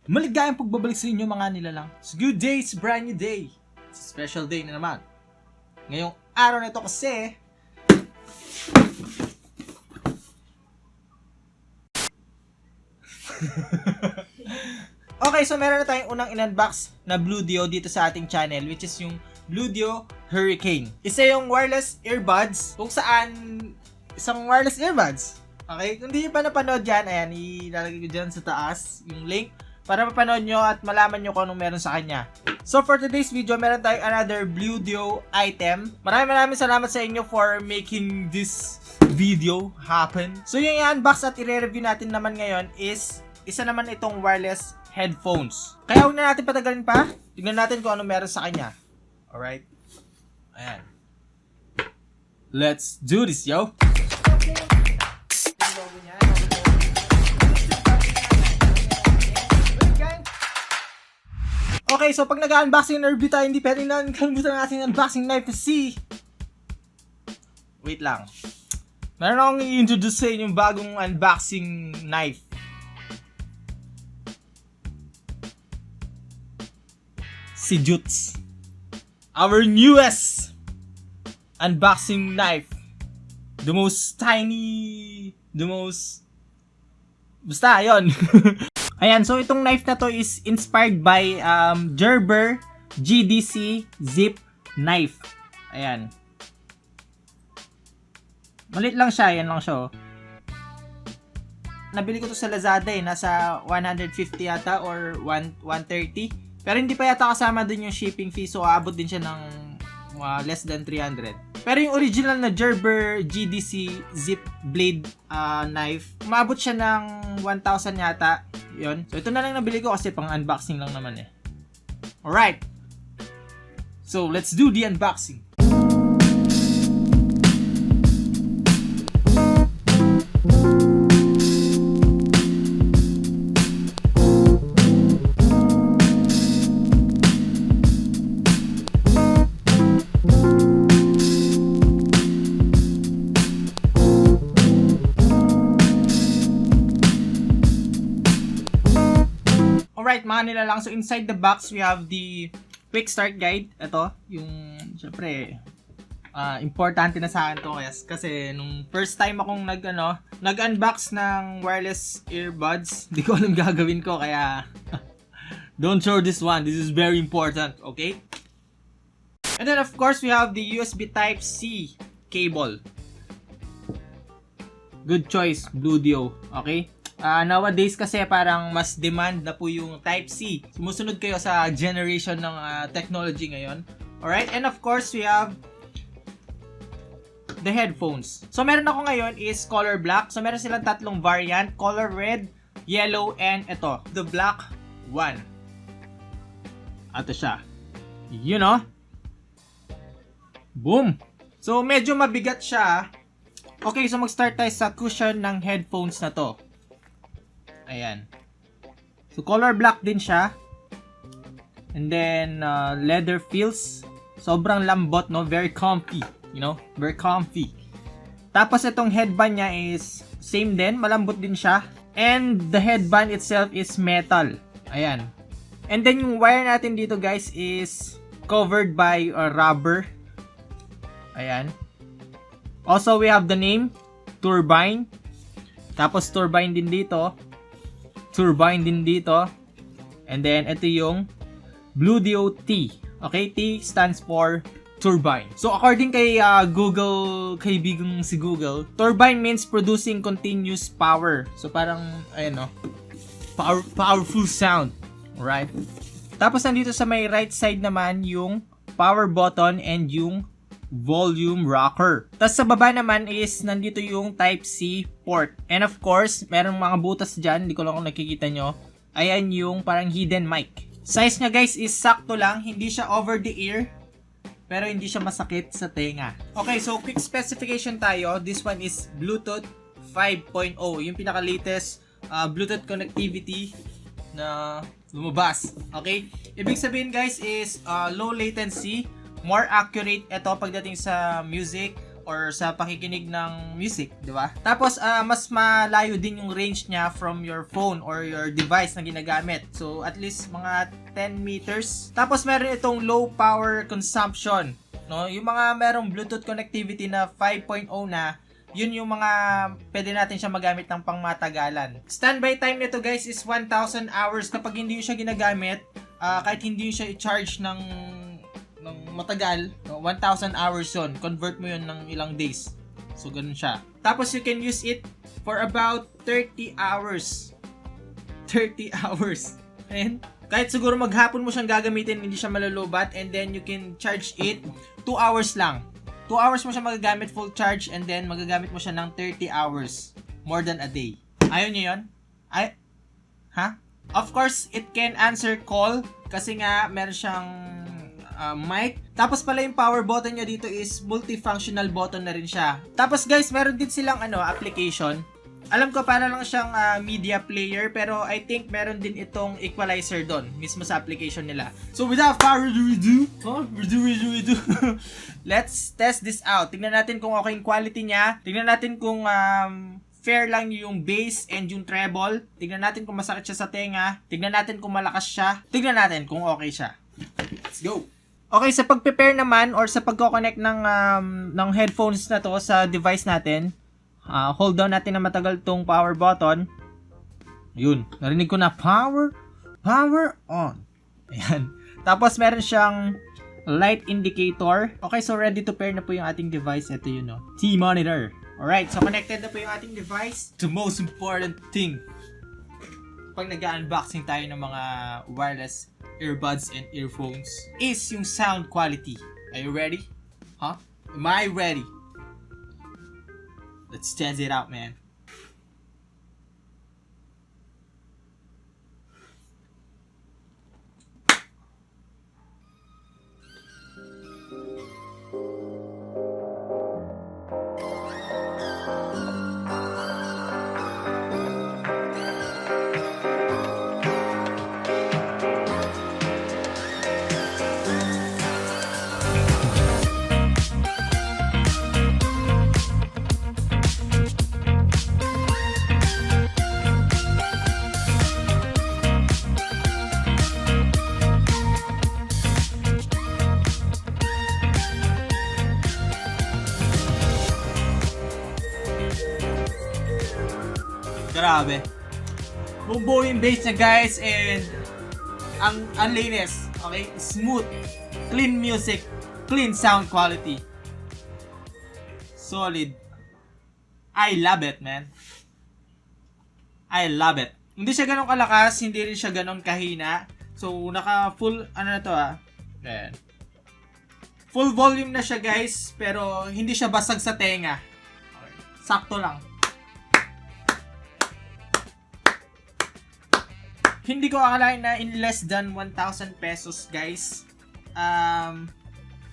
Maligayang pagbabalik sa inyo mga nilalang. It's a good day, it's a brand new day. It's a special day na naman. Ngayong araw na ito kasi okay, so meron na tayong unang in-unbox na Bluedio dito sa ating channel, which is yung Bluedio Hurricane. Isa yung wireless earbuds kung saan isang wireless earbuds. Okay, kung hindi nyo pa napanood yan, ayan, ilalagay ko dyan sa taas yung link para mapanood nyo at malaman nyo kung anong meron sa kanya. So for today's video, meron tayong another Bluedio item. Maraming salamat sa inyo for making this video happen. So yung i-unbox at i-review natin naman ngayon is isa naman itong wireless headphones. Kaya huwag na natin patagalin pa. Tignan natin kung ano meron sa kanya. Alright? Ayan. Let's do this, yo! Okay, so pag nag-unboxing na review tayo, hindi pwede na kalimutan natin ang unboxing knife na si... Wait lang. Meron akong i-introduce sa inyo yung bagong unboxing knife. Si Jutz. Our newest unboxing knife. The most tiny... Basta, yun. Ayan, so itong knife na to is inspired by Gerber GDC Zip Knife. Ayan. Malit lang siya, yan lang siya. Oh. Nabili ko to sa Lazada eh, nasa 150 yata or 130. Pero hindi pa yata kasama dun yung shipping fee, so aabot din siya ng less than 300. Pero yung original na Gerber GDC Zip Blade knife, umabot siya ng 1,000 yata. Yun. So ito na lang nabili ko kasi pang unboxing lang naman eh. Alright. So let's do the unboxing. Alright, mga nilalang. So, inside the box, we have the quick start guide. Ito, yung, syempre, importante na sa akin to. Kasi, nung first time akong nag-unbox ng wireless earbuds, di ko alam gagawin ko. Kaya, don't throw this one. This is very important. Okay? And then, of course, we have the USB Type-C cable. Good choice, Bluedio. Okay? Nowadays kasi parang mas demand na po yung Type-C. Sumusunod kayo sa generation ng technology ngayon. Alright? And of course, we have the headphones. So, meron ako ngayon is color black. So, meron silang tatlong variant. Color red, yellow, and ito, the black one. Ito siya. You know? Boom! So, medyo mabigat siya. Okay, so mag-start tayo sa cushion ng headphones na to. Ayan. So, color black din siya. And then, leather feels. Sobrang lambot, no? Very comfy. You know? Very comfy. Tapos, itong headband niya is same din. Malambot din siya. And, the headband itself is metal. Ayan. And then, yung wire natin dito, guys, is covered by rubber. Ayan. Also, we have the name. Turbine. Tapos, turbine din dito. Turbine din dito. And then, ito yung Bluedio T. Okay, T stands for turbine. So, according kay Google, kaibigang si Google, turbine means producing continuous power. So, parang, ayan no, powerful sound. Alright? Tapos, nandito sa may right side naman, yung power button and yung volume rocker. Tapos sa baba naman is nandito yung Type-C port. And of course, merong mga butas dyan. Hindi ko lang kung nakikita nyo. Ayan yung parang hidden mic. Size niya guys is sakto lang. Hindi siya over the ear. Pero hindi siya masakit sa tenga. Okay, so quick specification tayo. This one is Bluetooth 5.0. Yung pinaka-latest Bluetooth connectivity na lumabas. Okay? Ibig sabihin guys is low latency. More accurate ito pagdating sa music, or sa pakikinig ng music, di ba? Tapos, mas malayo din yung range niya from your phone or your device na ginagamit. So, at least mga 10 meters. Tapos, meron itong low power consumption. No? Yung mga merong Bluetooth connectivity na 5.0 na, yun yung mga pwede natin siya magamit ng pangmatagalan. Standby time nito guys is 1,000 hours kapag hindi siya ginagamit, kahit hindi siya i-charge ng matagal, no, 1,000 hours yun. Convert mo yun ng ilang days. So, ganun siya. Tapos, you can use it for about 30 hours. 30 hours. And, kahit siguro maghapon mo siyang gagamitin, hindi siya malulubat. And then, you can charge it 2 hours lang. 2 hours mo siya magagamit full charge and then magagamit mo siya ng 30 hours. More than a day. Ayaw niyo yun? Of course, it can answer call kasi nga meron siyang mic. Tapos pala yung power button niya dito is multifunctional button na rin siya. Tapos guys, meron din silang application. Alam ko para lang siyang media player pero I think meron din itong equalizer doon mismo sa application nila. So without further ado, let's test this out. Tingnan natin kung okay yung quality niya. Tingnan natin kung fair lang yung bass and yung treble. Tingnan natin kung masakit siya sa tenga. Tingnan natin kung malakas siya. Tingnan natin kung okay siya. Let's go! Okay, sa pag-prepare naman or sa pagko-connect ng headphones na to sa device natin, hold down natin na matagal tong power button. Ayun, narinig ko na power on. Ayan. Tapos meron siyang light indicator. Okay, so ready to pair na po yung ating device. Ito yun, no? T-monitor. Alright, so connected na po yung ating device. The most important thing pag nag-unboxing tayo ng mga wireless earbuds and earphones is yung sound quality. Are you ready? Huh? Am I ready? Let's test it out, man. Grabe. Bumbo yung bass niya guys and ang linis. Okay? Smooth. Clean music. Clean sound quality. Solid. I love it, man. I love it. Hindi siya ganun kalakas, hindi rin siya ganun kahina. So, naka full, na to Ayan. Full volume na siya guys, pero hindi siya basag sa tenga. Okay. Sakto lang. Hindi ko akalain na in less than 1,000 pesos, guys.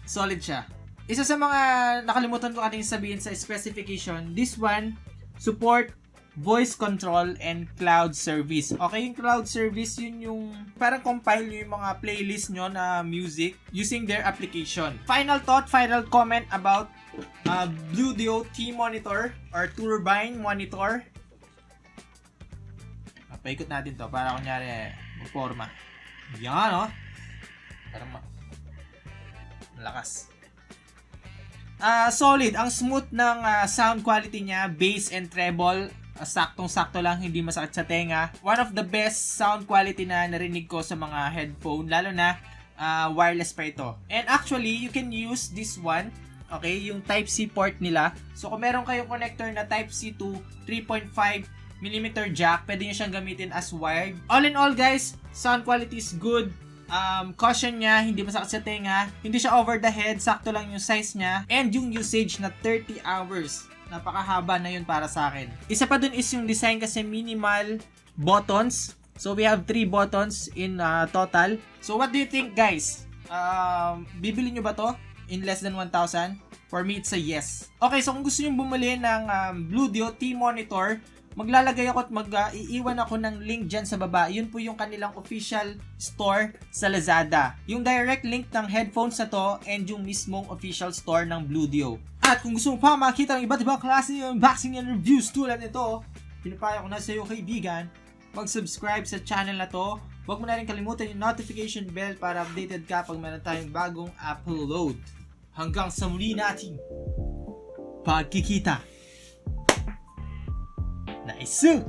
Solid siya. Isa sa mga nakalimutan ko ating sabihin sa specification, this one, support voice control and cloud service. Okay, yung cloud service, yun yung parang compile nyo yung mga playlist nyo na music using their application. Final thought, final comment about Bluedio T-monitor or turbine monitor. Paikot natin to para kunyari magporma. Yan, Para malakas. Solid. Ang smooth ng sound quality niya, bass and treble, saktong-sakto lang, hindi masakit sa tenga. One of the best sound quality na narinig ko sa mga headphone, lalo na wireless pa ito. And actually, you can use this one, okay, yung Type-C port nila. So kung meron kayong connector na Type-C to 3.5mm jack, pwede nyo siyang gamitin as wired. All in all guys, sound quality is good. Cushion niya, hindi masakit sa tenga. Hindi siya over the head, sakto lang yung size niya. And yung usage na 30 hours. Napakahaba na yun para sa akin. Isa pa dun is yung design kasi minimal buttons. So we have 3 buttons in total. So what do you think guys? Bibili nyo ba to in less than 1,000? For me, it's a yes. Okay, so kung gusto nyo bumili ng Bluedio T-monitor, maglalagay ako at mag-iiwan ako ng link dyan sa baba. Yun po yung kanilang official store sa Lazada. Yung direct link ng headphones na to and yung mismong official store ng Bluedio. At kung gusto mo pa makita ng iba't ibang klase ng unboxing and reviews tulad nito, pinapayo ko na sa iyo kaibigan, mag-subscribe sa channel na to. Huwag mo na rin kalimutan yung notification bell para updated ka pag meron tayong bagong upload. Hanggang sa muli nating pagkikita. Nice!